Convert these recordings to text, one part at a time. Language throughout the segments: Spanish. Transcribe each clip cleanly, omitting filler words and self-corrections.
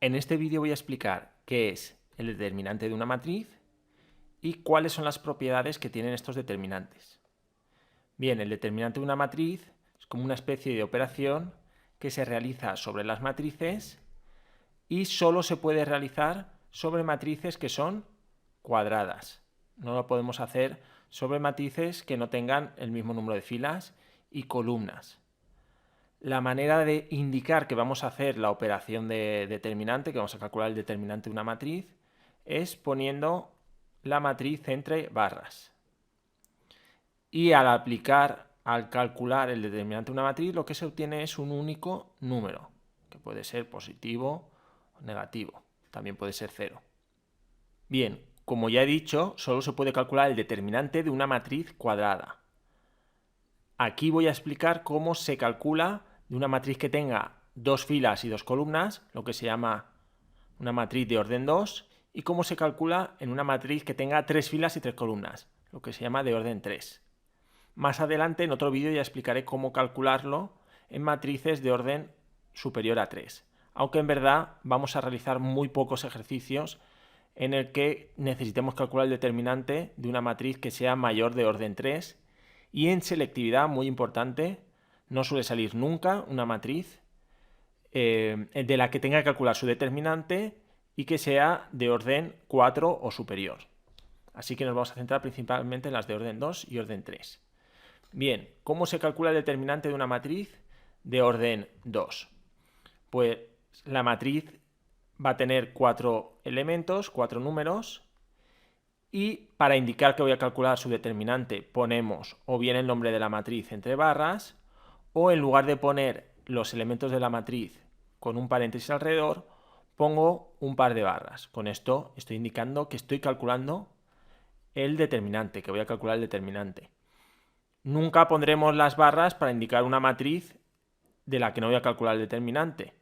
En este vídeo voy a explicar qué es el determinante de una matriz y cuáles son las propiedades que tienen estos determinantes. Bien, el determinante de una matriz es como una especie de operación que se realiza sobre las matrices y solo se puede realizar sobre matrices que son cuadradas. No lo podemos hacer sobre matrices que no tengan el mismo número de filas y columnas. La manera de indicar que vamos a hacer la operación de determinante, que vamos a calcular el determinante de una matriz, es poniendo la matriz entre barras. Y al calcular el determinante de una matriz, lo que se obtiene es un único número, que puede ser positivo o negativo, también puede ser cero. Bien, como ya he dicho, solo se puede calcular el determinante de una matriz cuadrada. Aquí voy a explicar cómo se calcula de una matriz que tenga dos filas y dos columnas, lo que se llama una matriz de orden 2, y cómo se calcula en una matriz que tenga tres filas y tres columnas, lo que se llama de orden 3. Más adelante, en otro vídeo, ya explicaré cómo calcularlo en matrices de orden superior a 3, aunque en verdad vamos a realizar muy pocos ejercicios en el que necesitemos calcular el determinante de una matriz que sea mayor de orden 3, y en selectividad, muy importante, no suele salir nunca una matriz de la que tenga que calcular su determinante y que sea de orden 4 o superior. Así que nos vamos a centrar principalmente en las de orden 2 y orden 3. Bien, ¿cómo se calcula el determinante de una matriz de orden 2? Pues la matriz va a tener 4 elementos, 4 números, y para indicar que voy a calcular su determinante ponemos o bien el nombre de la matriz entre barras, o en lugar de poner los elementos de la matriz con un paréntesis alrededor, pongo un par de barras. Con esto estoy indicando que estoy calculando el determinante, que voy a calcular el determinante. Nunca pondremos las barras para indicar una matriz de la que no voy a calcular el determinante.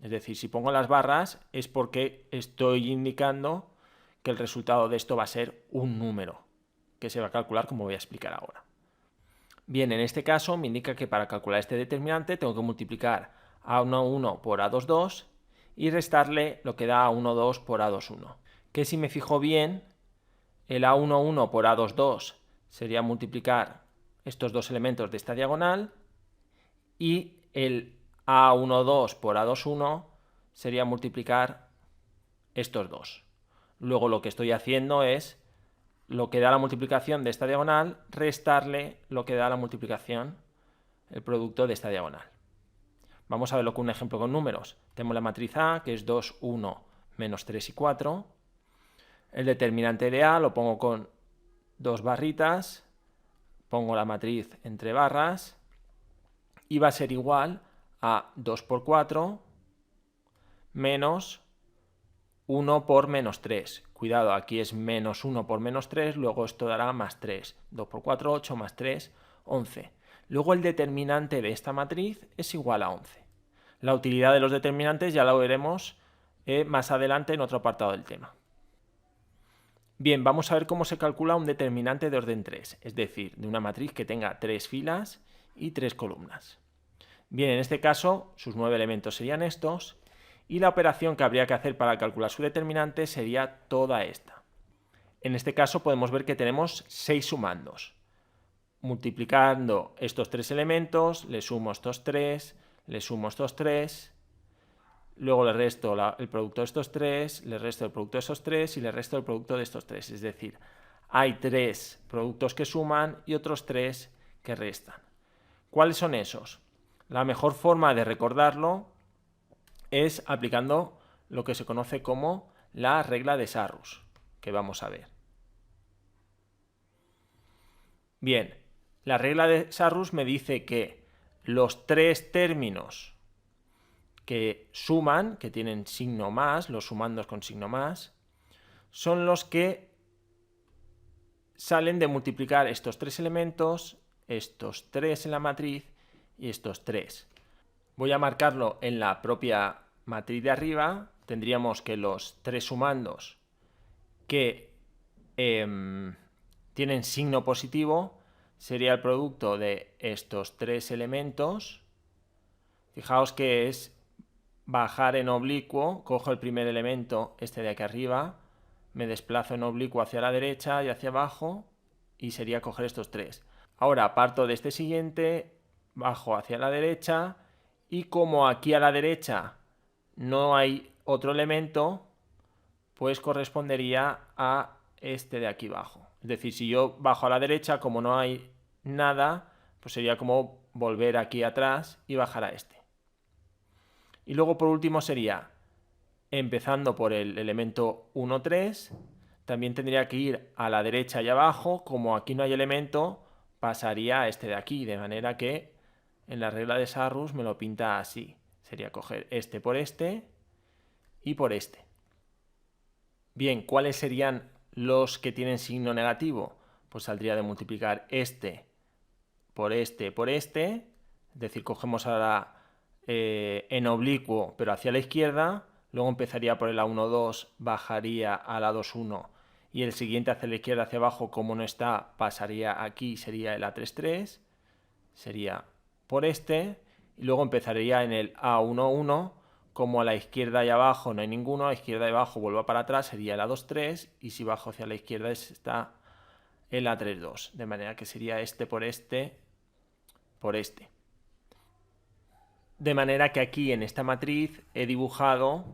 Es decir, si pongo las barras es porque estoy indicando que el resultado de esto va a ser un número, que se va a calcular como voy a explicar ahora. Bien, en este caso me indica que para calcular este determinante tengo que multiplicar A11 por A22 y restarle lo que da A12 por A21. Que si me fijo bien, el A11 por A22 sería multiplicar estos dos elementos de esta diagonal, y el A12 por A21 sería multiplicar estos dos. Luego lo que estoy haciendo es lo que da la multiplicación de esta diagonal, restarle lo que da la multiplicación, el producto de esta diagonal. Vamos a verlo con un ejemplo con números. Tenemos la matriz A, que es 2, 1, menos 3 y 4. El determinante de A lo pongo con dos barritas, pongo la matriz entre barras, y va a ser igual a 2 por 4 menos 1 por menos 3. Cuidado, aquí es menos 1 por menos 3, luego esto dará más 3. 2 por 4, 8, más 3, 11. Luego el determinante de esta matriz es igual a 11. La utilidad de los determinantes ya la veremos más adelante en otro apartado del tema. Bien, vamos a ver cómo se calcula un determinante de orden 3, es decir, de una matriz que tenga 3 filas y 3 columnas. Bien, en este caso sus 9 elementos serían estos, y la operación que habría que hacer para calcular su determinante sería toda esta. En este caso podemos ver que tenemos 6 sumandos. Multiplicando estos 3 elementos, le sumo estos 3, le sumo estos 3, luego le resto el producto de estos 3, le resto el producto de estos 3 y le resto el producto de estos 3. Es decir, hay 3 productos que suman y otros 3 que restan. ¿Cuáles son esos? La mejor forma de recordarlo es aplicando lo que se conoce como la regla de Sarrus, que vamos a ver. Bien, la regla de Sarrus me dice que los 3 términos que suman, que tienen signo más, los sumandos con signo más, son los que salen de multiplicar estos 3 elementos, estos 3 en la matriz y estos 3. Voy a marcarlo en la propia matriz de arriba. Tendríamos que los 3 sumandos que tienen signo positivo sería el producto de estos 3 elementos. Fijaos que es bajar en oblicuo, cojo el primer elemento, este de aquí arriba, me desplazo en oblicuo hacia la derecha y hacia abajo y sería coger estos 3. Ahora parto de este siguiente, bajo hacia la derecha y como aquí a la derecha no hay otro elemento, pues correspondería a este de aquí abajo. Es decir, si yo bajo a la derecha, como no hay nada, pues sería como volver aquí atrás y bajar a este. Y luego por último sería, empezando por el elemento 1, 3, también tendría que ir a la derecha y abajo, como aquí no hay elemento, pasaría a este de aquí, de manera que en la regla de Sarrus me lo pinta así. Sería coger este por este y por este. Bien, ¿cuáles serían los que tienen signo negativo? Pues saldría de multiplicar este por este por este, es decir, cogemos ahora en oblicuo pero hacia la izquierda, luego empezaría por el A1, 2, bajaría a la 2, 1 y el siguiente hacia la izquierda hacia abajo, como no está, pasaría aquí, sería el A3, 3, sería por este y luego empezaría en el A1, 1, como a la izquierda y abajo no hay ninguno, a la izquierda y abajo vuelvo para atrás, sería el A2, 3 y si bajo hacia la izquierda está el A3, 2, de manera que sería este por este por este. De manera que aquí en esta matriz he dibujado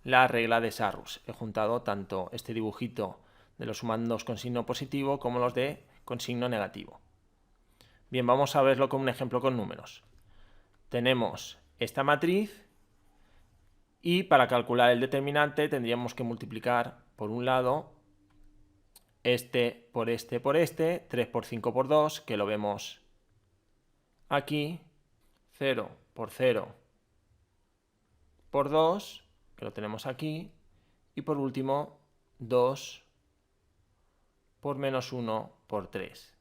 la regla de Sarrus. He juntado tanto este dibujito de los sumandos con signo positivo como los de con signo negativo. Bien, vamos a verlo con un ejemplo con números. Tenemos esta matriz y para calcular el determinante tendríamos que multiplicar por un lado este por este por este, 3 por 5 por 2, que lo vemos aquí, 0 por 0 por 2, que lo tenemos aquí, y por último 2 por menos 1 por 3,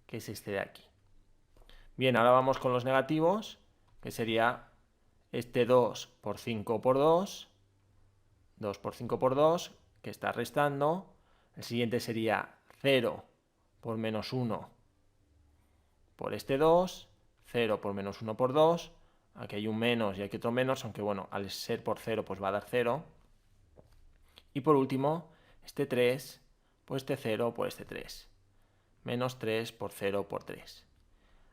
que es este de aquí. Bien, ahora vamos con los negativos, que sería este 2 por 5 por 2, 2 por 5 por 2, que está restando. El siguiente sería 0 por menos 1 por este 2, 0 por menos 1 por 2, aquí hay un menos y aquí otro menos, aunque bueno, al ser por 0 pues va a dar 0. Y por último, este 3 por este 0 por este 3, menos 3 por 0 por 3.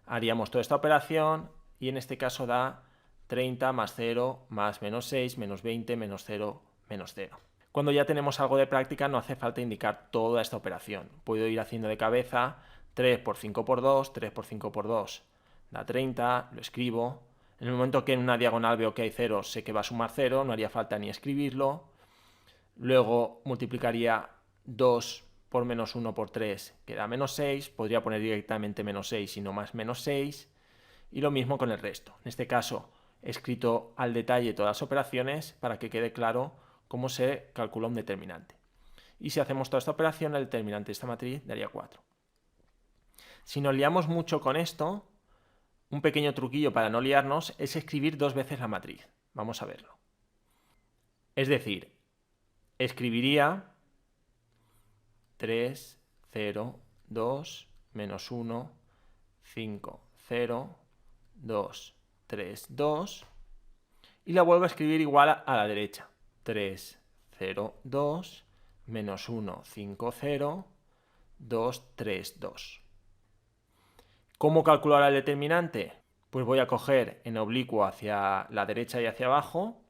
Haríamos toda esta operación y en este caso da 30 más 0 más menos 6 menos 20 menos 0 menos 0. Cuando ya tenemos algo de práctica no hace falta indicar toda esta operación. Puedo ir haciendo de cabeza 3 por 5 por 2, 3 por 5 por 2 da 30, lo escribo. En el momento que en una diagonal veo que hay 0, sé que va a sumar 0, no haría falta ni escribirlo. Luego multiplicaría 2 por menos 1 por 3, que da menos 6. Podría poner directamente menos 6 y no más menos 6. Y lo mismo con el resto. En este caso he escrito al detalle todas las operaciones para que quede claro cómo se calcula un determinante. Y si hacemos toda esta operación, el determinante de esta matriz daría 4. Si nos liamos mucho con esto, un pequeño truquillo para no liarnos es escribir 2 veces la matriz. Vamos a verlo. Es decir, escribiría 3, 0, 2, menos 1, 5, 0, 2, 3, 2 y la vuelvo a escribir igual a la derecha. 3, 0, 2, menos 1, 5, 0, 2, 3, 2. ¿Cómo calcular el determinante? Pues voy a coger en oblicuo hacia la derecha y hacia abajo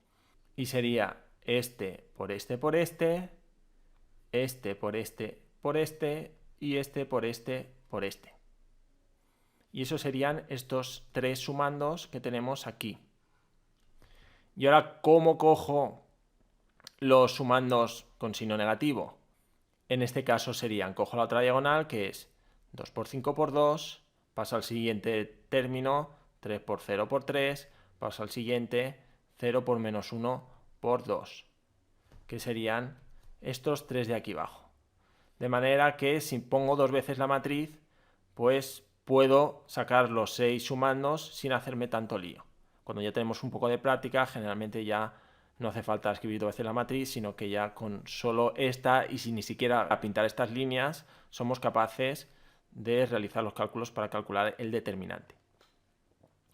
y sería este por este por este, este por este por este y este por este por este. Y eso serían estos 3 sumandos que tenemos aquí. Y ahora, ¿cómo cojo los sumandos con signo negativo? En este caso serían, cojo la otra diagonal que es 2 por 5 por 2, paso al siguiente término, 3 por 0 por 3, paso al siguiente, 0 por menos 1 por 2, que serían estos 3 de aquí abajo. De manera que si pongo 2 veces la matriz, pues puedo sacar los 6 sumandos sin hacerme tanto lío. Cuando ya tenemos un poco de práctica, generalmente ya no hace falta escribir 2 veces la matriz, sino que ya con solo esta y sin ni siquiera pintar estas líneas, somos capaces de realizar los cálculos para calcular el determinante.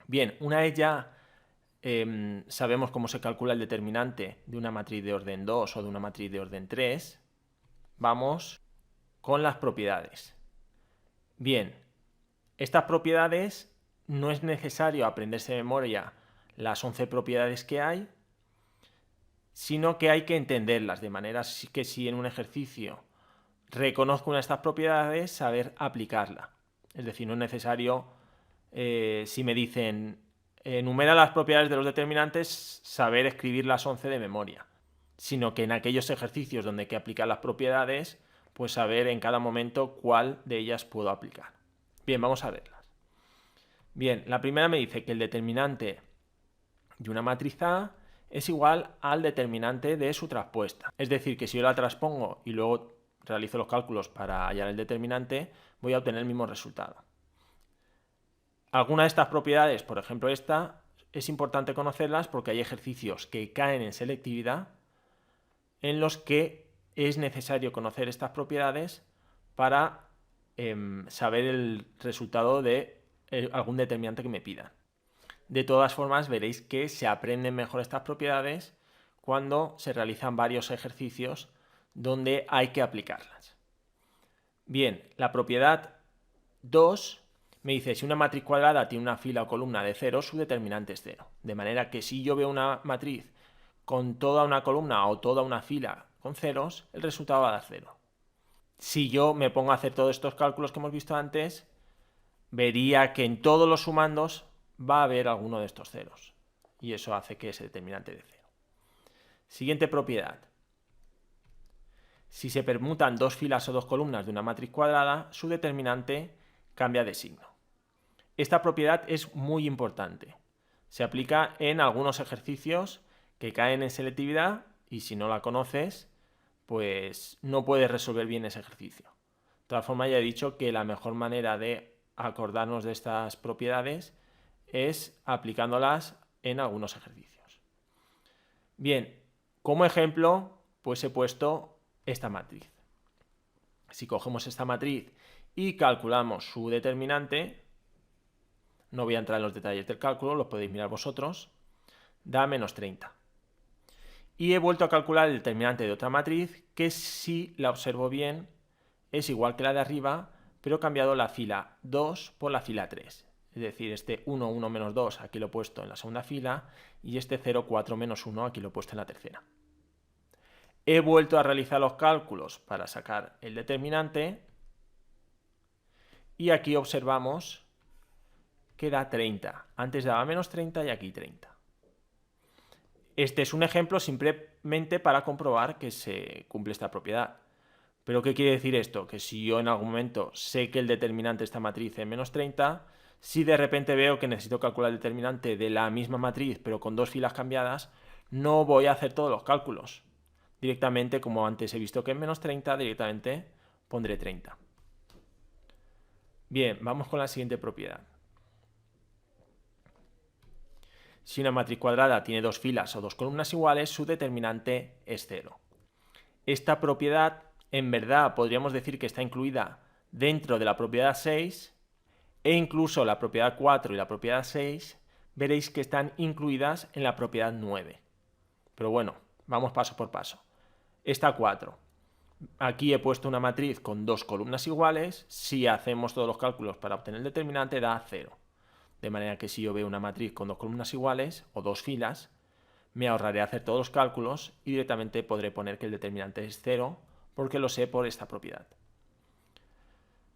Bien, una vez ya sabemos cómo se calcula el determinante de una matriz de orden 2 o de una matriz de orden 3, vamos con las propiedades. Bien, estas propiedades no es necesario aprenderse de memoria las 11 propiedades que hay, sino que hay que entenderlas, de manera que si en un ejercicio reconozco una de estas propiedades, saber aplicarla. Es decir, no es necesario, si me dicen enumera las propiedades de los determinantes, saber escribir las 11 de memoria, sino que en aquellos ejercicios donde hay que aplicar las propiedades, pues saber en cada momento cuál de ellas puedo aplicar. Bien, vamos a verlas. Bien, la primera me dice que el determinante de una matriz A es igual al determinante de su traspuesta. Es decir, que si yo la transpongo y luego realizo los cálculos para hallar el determinante, voy a obtener el mismo resultado. Algunas de estas propiedades, por ejemplo esta, es importante conocerlas porque hay ejercicios que caen en selectividad en los que es necesario conocer estas propiedades para saber el resultado de algún determinante que me pidan. De todas formas, veréis que se aprenden mejor estas propiedades cuando se realizan varios ejercicios donde hay que aplicarlas. Bien, la propiedad 2 me dice si una matriz cuadrada tiene una fila o columna de 0, su determinante es 0. De manera que si yo veo una matriz con toda una columna o toda una fila con ceros, el resultado va a dar 0. Si yo me pongo a hacer todos estos cálculos que hemos visto antes, vería que en todos los sumandos va a haber alguno de estos ceros. Y eso hace que ese determinante de 0. Siguiente propiedad. Si se permutan dos filas o dos columnas de una matriz cuadrada, su determinante cambia de signo. Esta propiedad es muy importante. Se aplica en algunos ejercicios que caen en selectividad y si no la conoces, pues no puedes resolver bien ese ejercicio. De todas formas, ya he dicho que la mejor manera de acordarnos de estas propiedades es aplicándolas en algunos ejercicios. Bien, como ejemplo, pues he puesto esta matriz. Si cogemos esta matriz y calculamos su determinante, no voy a entrar en los detalles del cálculo, los podéis mirar vosotros, da menos 30. Y he vuelto a calcular el determinante de otra matriz que, si la observo bien, es igual que la de arriba, pero he cambiado la fila 2 por la fila 3. Es decir, este 1, 1 menos 2 aquí lo he puesto en la segunda fila y este 0, 4 menos 1 aquí lo he puesto en la tercera. He vuelto a realizar los cálculos para sacar el determinante y aquí observamos que da 30. Antes daba menos 30 y aquí 30. Este es un ejemplo simplemente para comprobar que se cumple esta propiedad. ¿Pero qué quiere decir esto? Que si yo en algún momento sé que el determinante de esta matriz es menos 30, si de repente veo que necesito calcular el determinante de la misma matriz pero con dos filas cambiadas, no voy a hacer todos los cálculos. Directamente, como antes he visto que es menos 30, directamente pondré 30. Bien, vamos con la siguiente propiedad. Si una matriz cuadrada tiene dos filas o dos columnas iguales, su determinante es 0. Esta propiedad, en verdad, podríamos decir que está incluida dentro de la propiedad 6 e incluso la propiedad 4 y la propiedad 6 veréis que están incluidas en la propiedad 9. Pero bueno, vamos paso por paso. Esta 4. Aquí he puesto una matriz con dos columnas iguales. Si hacemos todos los cálculos para obtener el determinante, da 0. De manera que si yo veo una matriz con dos columnas iguales o dos filas, me ahorraré hacer todos los cálculos y directamente podré poner que el determinante es 0 porque lo sé por esta propiedad.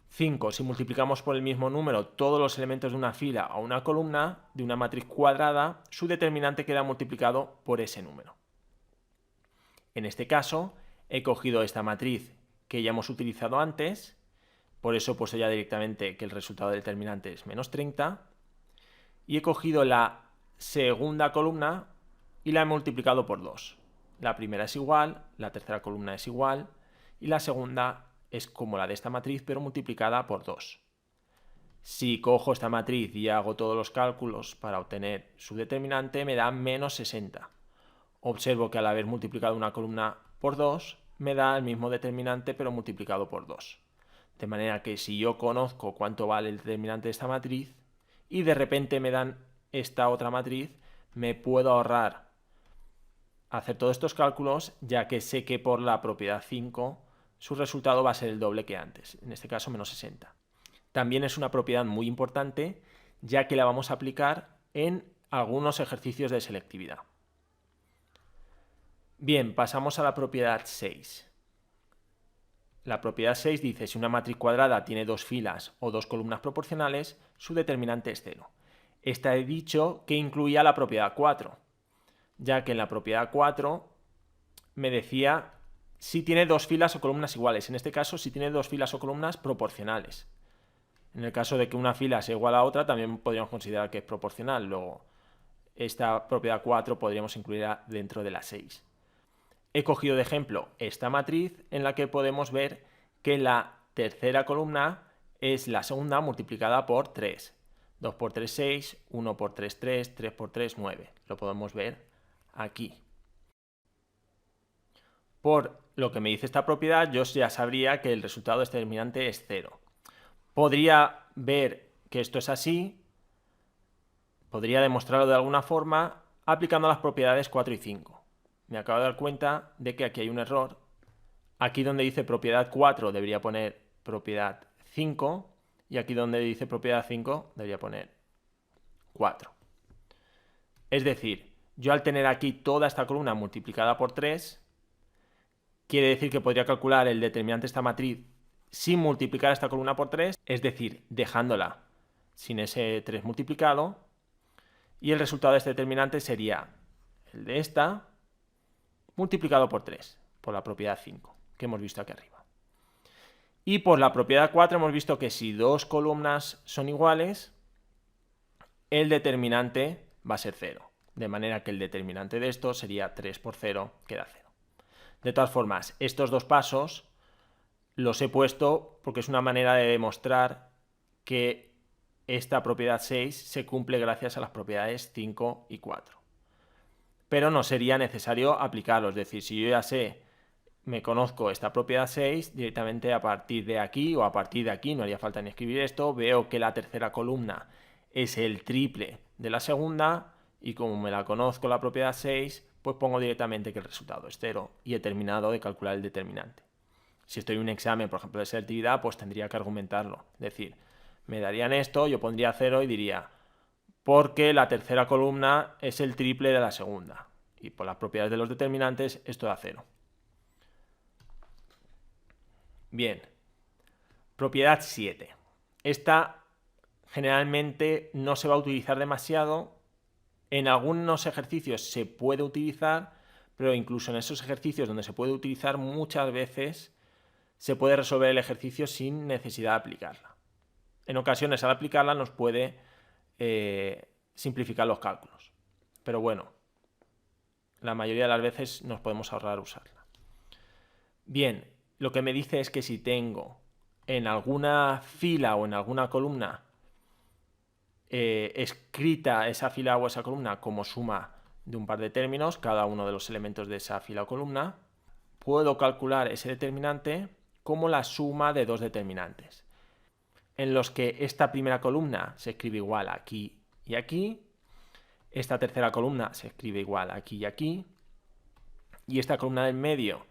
5. Si multiplicamos por el mismo número todos los elementos de una fila o una columna de una matriz cuadrada, su determinante queda multiplicado por ese número. En este caso, he cogido esta matriz que ya hemos utilizado antes, por eso he puesto ya directamente que el resultado del determinante es menos 30, y he cogido la segunda columna y la he multiplicado por 2. La primera es igual, la tercera columna es igual, y la segunda es como la de esta matriz, pero multiplicada por 2. Si cojo esta matriz y hago todos los cálculos para obtener su determinante, me da menos 60. Observo que al haber multiplicado una columna por 2, me da el mismo determinante, pero multiplicado por 2. De manera que si yo conozco cuánto vale el determinante de esta matriz, y de repente me dan esta otra matriz, me puedo ahorrar hacer todos estos cálculos, ya que sé que por la propiedad 5 su resultado va a ser el doble que antes, en este caso menos 60. También es una propiedad muy importante, ya que la vamos a aplicar en algunos ejercicios de selectividad. Bien, pasamos a la propiedad 6. La propiedad 6 dice, si una matriz cuadrada tiene dos filas o dos columnas proporcionales, su determinante es 0. Esta he dicho que incluía la propiedad 4, ya que en la propiedad 4 me decía si tiene dos filas o columnas iguales. En este caso, si tiene dos filas o columnas proporcionales. En el caso de que una fila sea igual a otra, también podríamos considerar que es proporcional. Luego, esta propiedad 4 podríamos incluirla dentro de la 6. He cogido de ejemplo esta matriz en la que podemos ver que la tercera columna es la segunda multiplicada por 3. 2 por 3, 6, 1 por 3, 3, 3 por 3, 9. Lo podemos ver aquí. Por lo que me dice esta propiedad, yo ya sabría que el resultado de este determinante es 0. Podría ver que esto es así, podría demostrarlo de alguna forma aplicando las propiedades 4 y 5. Me acabo de dar cuenta de que aquí hay un error. Aquí donde dice propiedad 4 debería poner propiedad 5 y aquí donde dice propiedad 5 debería poner 4. Es decir, yo al tener aquí toda esta columna multiplicada por 3, quiere decir que podría calcular el determinante de esta matriz sin multiplicar esta columna por 3, es decir, dejándola sin ese 3 multiplicado, y el resultado de este determinante sería el de esta multiplicado por 3, por la propiedad 5, que hemos visto aquí arriba. Y por la propiedad 4 hemos visto que si dos columnas son iguales, el determinante va a ser 0, de manera que el determinante de esto sería 3 por 0, que da 0. De todas formas, estos dos pasos los he puesto porque es una manera de demostrar que esta propiedad 6 se cumple gracias a las propiedades 5 y 4. Pero no sería necesario aplicarlo, es decir, si yo ya sé, me conozco esta propiedad 6, directamente a partir de aquí o a partir de aquí, no haría falta ni escribir esto, veo que la tercera columna es el triple de la segunda y como me la conozco la propiedad 6, pues pongo directamente que el resultado es 0 y he terminado de calcular el determinante. Si estoy en un examen, por ejemplo, de selectividad, pues tendría que argumentarlo. Es decir, me darían esto, yo pondría 0 y diría, porque la tercera columna es el triple de la segunda. Y por las propiedades de los determinantes, esto da 0. Bien. Propiedad 7. Esta generalmente no se va a utilizar demasiado. En algunos ejercicios se puede utilizar, pero incluso en esos ejercicios donde se puede utilizar muchas veces se puede resolver el ejercicio sin necesidad de aplicarla. En ocasiones al aplicarla nos puede simplificar los cálculos. Pero bueno, la mayoría de las veces nos podemos ahorrar usarla. Bien, lo que me dice es que si tengo en alguna fila o en alguna columna escrita esa fila o esa columna como suma de un par de términos, cada uno de los elementos de esa fila o columna, puedo calcular ese determinante como la suma de dos determinantes, en los que esta primera columna se escribe igual aquí y aquí, esta tercera columna se escribe igual aquí y aquí, y esta columna del medio,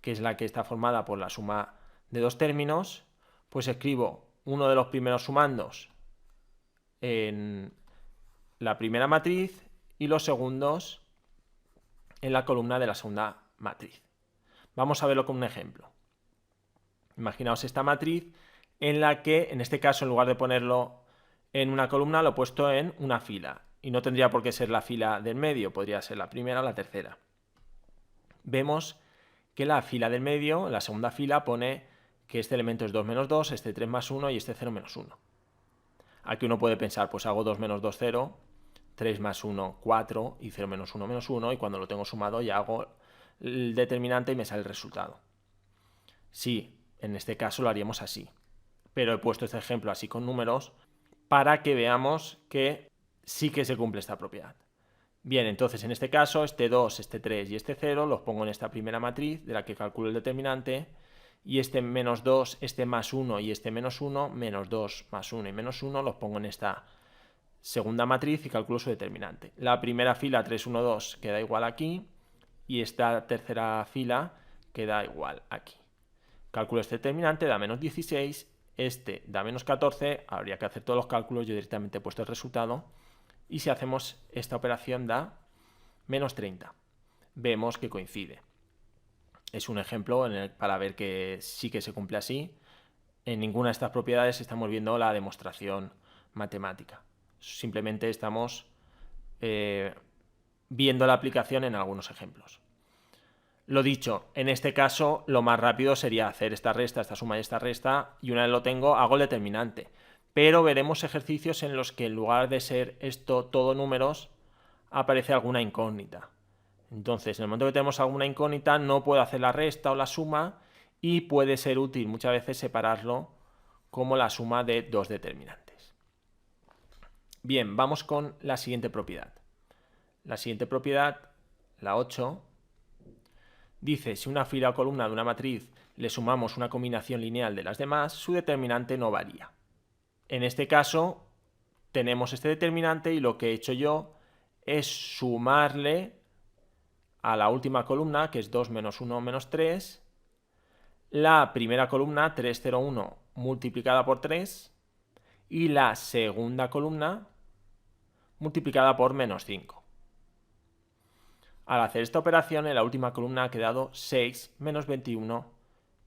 que es la que está formada por la suma de dos términos, pues escribo uno de los primeros sumandos en la primera matriz y los segundos en la columna de la segunda matriz. Vamos a verlo con un ejemplo. Imaginaos esta matriz en la que, en este caso, en lugar de ponerlo en una columna, lo he puesto en una fila. Y no tendría por qué ser la fila del medio, podría ser la primera o la tercera. Vemos que la fila del medio, la segunda fila, pone que este elemento es 2 menos 2, este 3 más 1 y este 0 menos 1. Aquí uno puede pensar, pues hago 2 menos 2, 0, 3 más 1, 4 y 0 menos 1, menos 1, y cuando lo tengo sumado ya hago el determinante y me sale el resultado. Sí, en este caso lo haríamos así, pero he puesto este ejemplo así con números para que veamos que sí que se cumple esta propiedad. Bien, entonces en este caso este 2, este 3 y este 0 los pongo en esta primera matriz de la que calculo el determinante, y este menos 2, este más 1 y este menos 1, menos 2, más 1 y menos 1 los pongo en esta segunda matriz y calculo su determinante. La primera fila 3, 1, 2 queda igual aquí y esta tercera fila queda igual aquí. Calculo este determinante, da menos 16, este da menos 14, habría que hacer todos los cálculos, yo directamente he puesto el resultado y si hacemos esta operación da menos 30. Vemos que coincide. Es un ejemplo para ver que sí que se cumple así. En ninguna de estas propiedades estamos viendo la demostración matemática. Simplemente estamos viendo la aplicación en algunos ejemplos. Lo dicho, en este caso lo más rápido sería hacer esta resta, esta suma y esta resta, y una vez lo tengo hago el determinante. Pero veremos ejercicios en los que en lugar de ser esto todo números, aparece alguna incógnita. Entonces, en el momento que tenemos alguna incógnita, no puedo hacer la resta o la suma y puede ser útil muchas veces separarlo como la suma de dos determinantes. Bien, vamos con la siguiente propiedad. La siguiente propiedad, la 8, dice, si una fila o columna de una matriz le sumamos una combinación lineal de las demás, su determinante no varía. En este caso, tenemos este determinante y lo que he hecho yo es sumarle a la última columna, que es 2 menos 1 menos 3, la primera columna, 3, 0, 1, multiplicada por 3, y la segunda columna multiplicada por menos 5. Al hacer esta operación, en la última columna ha quedado 6, menos 21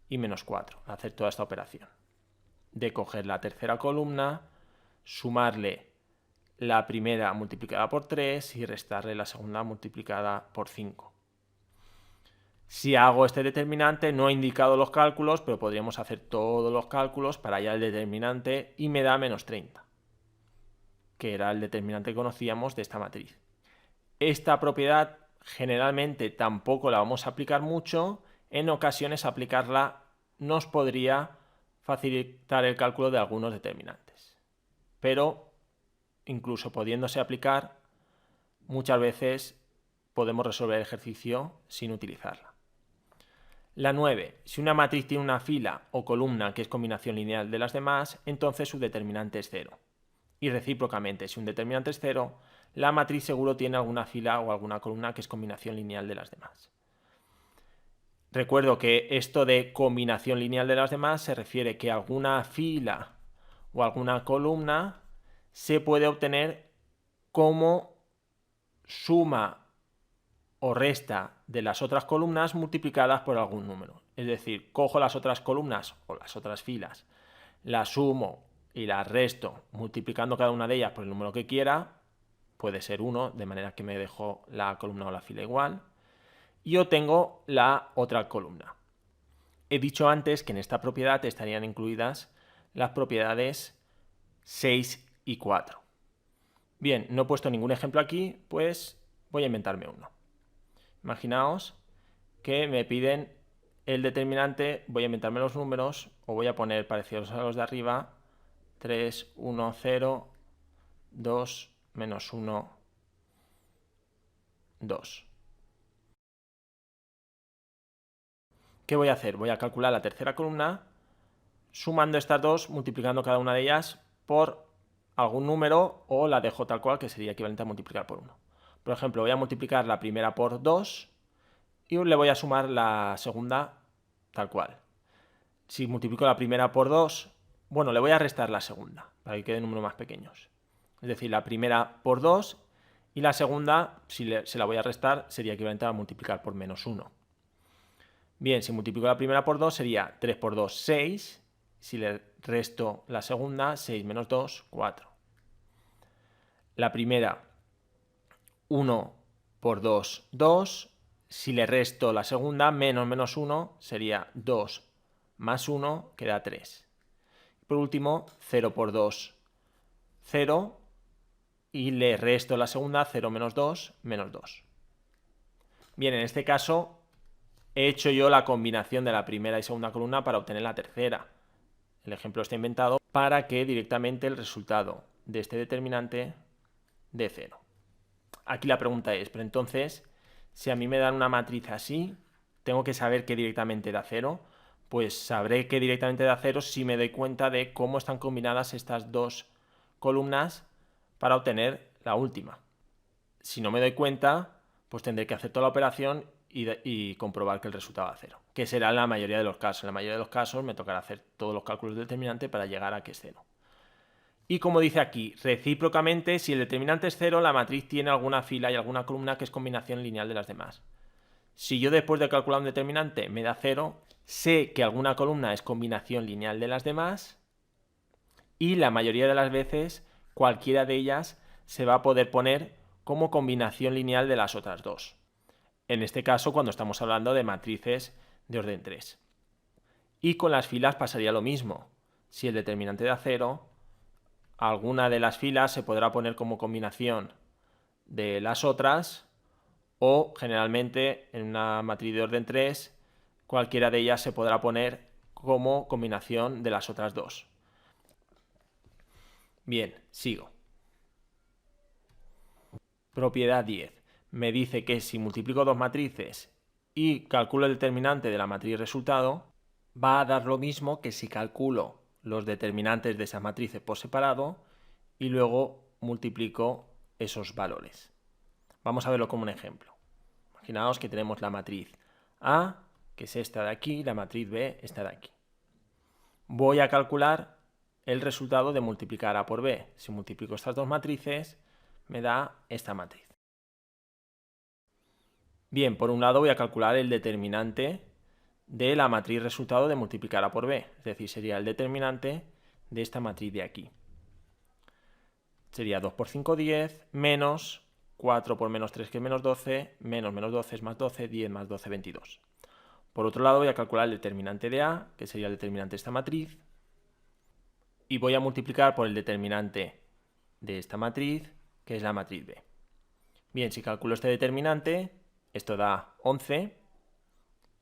y menos 4. Al hacer toda esta operación de coger la tercera columna, sumarle la primera multiplicada por 3 y restarle la segunda multiplicada por 5. Si hago este determinante, no he indicado los cálculos, pero podríamos hacer todos los cálculos para hallar el determinante y me da menos 30, que era el determinante que conocíamos de esta matriz. Esta propiedad generalmente tampoco la vamos a aplicar mucho, en ocasiones aplicarla nos podría facilitar el cálculo de algunos determinantes. Pero incluso pudiéndose aplicar, muchas veces podemos resolver el ejercicio sin utilizarla. La 9. Si una matriz tiene una fila o columna que es combinación lineal de las demás, entonces su determinante es 0. Y recíprocamente, si un determinante es 0, la matriz seguro tiene alguna fila o alguna columna que es combinación lineal de las demás. Recuerdo que esto de combinación lineal de las demás se refiere que alguna fila o alguna columna se puede obtener como suma o resta de las otras columnas multiplicadas por algún número. Es decir, cojo las otras columnas o las otras filas, las sumo y las resto multiplicando cada una de ellas por el número que quiera, puede ser 1, de manera que me dejo la columna o la fila igual, y obtengo la otra columna. He dicho antes que en esta propiedad estarían incluidas las propiedades 6 y 4. Bien, no he puesto ningún ejemplo aquí, pues voy a inventarme uno. Imaginaos que me piden el determinante, voy a inventarme los números, o voy a poner parecidos a los de arriba, 3, 1, 0, 2, menos 1, 2. ¿Qué voy a hacer? Voy a calcular la tercera columna, sumando estas dos, multiplicando cada una de ellas por algún número, o la dejo tal cual, que sería equivalente a multiplicar por 1. Por ejemplo, voy a multiplicar la primera por 2 y le voy a sumar la segunda tal cual. Si multiplico la primera por 2, bueno, le voy a restar la segunda, para que queden números más pequeños. Es decir, la primera por 2 y la segunda, si se la voy a restar, sería equivalente a multiplicar por menos 1. Bien, si multiplico la primera por 2 sería 3 por 2, 6. Si le resto la segunda, 6 menos 2, 4. La primera, 1 por 2, 2. Si le resto la segunda, menos 1, sería 2 más 1, que da 3. Por último, 0 por 2, 0. Y le resto la segunda, 0 menos 2, menos 2. Bien, en este caso he hecho yo la combinación de la primera y segunda columna para obtener la tercera. El ejemplo está inventado para que directamente el resultado de este determinante dé 0. Aquí la pregunta es, pero entonces, si a mí me dan una matriz así, ¿tengo que saber que directamente da 0? Pues sabré que directamente da 0 si me doy cuenta de cómo están combinadas estas dos columnas para obtener la última. Si no me doy cuenta, pues tendré que hacer toda la operación y comprobar que el resultado da 0, que será en la mayoría de los casos. En la mayoría de los casos me tocará hacer todos los cálculos del determinante para llegar a que es 0. Y como dice aquí, recíprocamente, si el determinante es 0, la matriz tiene alguna fila y alguna columna que es combinación lineal de las demás. Si yo después de calcular un determinante me da 0, sé que alguna columna es combinación lineal de las demás y la mayoría de las veces cualquiera de ellas se va a poder poner como combinación lineal de las otras dos. En este caso, cuando estamos hablando de matrices de orden 3. Y con las filas pasaría lo mismo. Si el determinante da 0, alguna de las filas se podrá poner como combinación de las otras, o generalmente en una matriz de orden 3 cualquiera de ellas se podrá poner como combinación de las otras dos. Bien, sigo. Propiedad 10. Me dice que si multiplico dos matrices y calculo el determinante de la matriz resultado, va a dar lo mismo que si calculo los determinantes de esas matrices por separado y luego multiplico esos valores. Vamos a verlo como un ejemplo. Imaginaos que tenemos la matriz A, que es esta de aquí, y la matriz B, esta de aquí. Voy a calcular el resultado de multiplicar A por B. Si multiplico estas dos matrices, me da esta matriz. Bien, por un lado voy a calcular el determinante de la matriz resultado de multiplicar A por B, es decir, sería el determinante de esta matriz de aquí. Sería 2 por 5, 10, menos 4 por menos 3, que es menos 12, menos 12 es más 12, 10 más 12, 22. Por otro lado voy a calcular el determinante de A, que sería el determinante de esta matriz, y voy a multiplicar por el determinante de esta matriz, que es la matriz B. Bien, si calculo este determinante, esto da 11,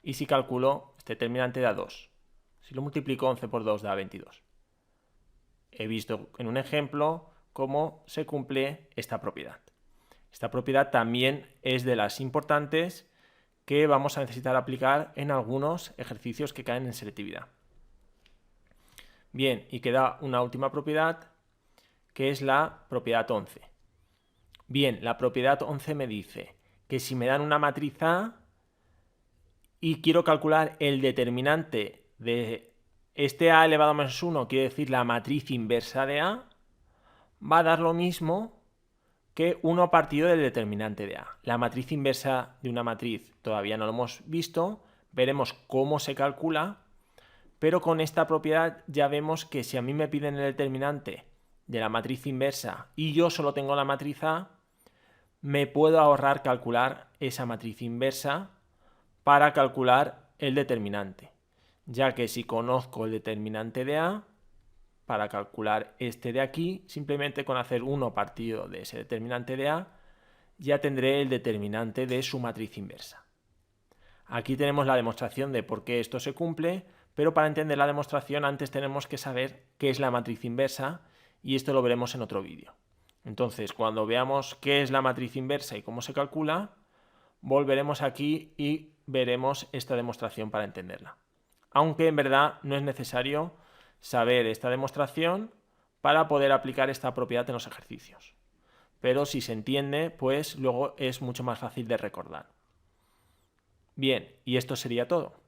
y si calculo este determinante da 2. Si lo multiplico, 11 por 2 da 22. He visto en un ejemplo cómo se cumple esta propiedad. Esta propiedad también es de las importantes que vamos a necesitar aplicar en algunos ejercicios que caen en selectividad. Bien, y queda una última propiedad, que es la propiedad 11. Bien, la propiedad 11 me dice que si me dan una matriz A y quiero calcular el determinante de este A elevado a menos 1, quiere decir la matriz inversa de A, va a dar lo mismo que 1 partido del determinante de A. La matriz inversa de una matriz todavía no lo hemos visto, veremos cómo se calcula, pero con esta propiedad ya vemos que si a mí me piden el determinante de la matriz inversa y yo solo tengo la matriz A, me puedo ahorrar calcular esa matriz inversa para calcular el determinante, ya que si conozco el determinante de A, para calcular este de aquí, simplemente con hacer 1 partido de ese determinante de A, ya tendré el determinante de su matriz inversa. Aquí tenemos la demostración de por qué esto se cumple, pero para entender la demostración antes tenemos que saber qué es la matriz inversa y esto lo veremos en otro vídeo. Entonces, cuando veamos qué es la matriz inversa y cómo se calcula, volveremos aquí y veremos esta demostración para entenderla. Aunque en verdad no es necesario saber esta demostración para poder aplicar esta propiedad en los ejercicios. Pero si se entiende, pues luego es mucho más fácil de recordar. Bien, y esto sería todo.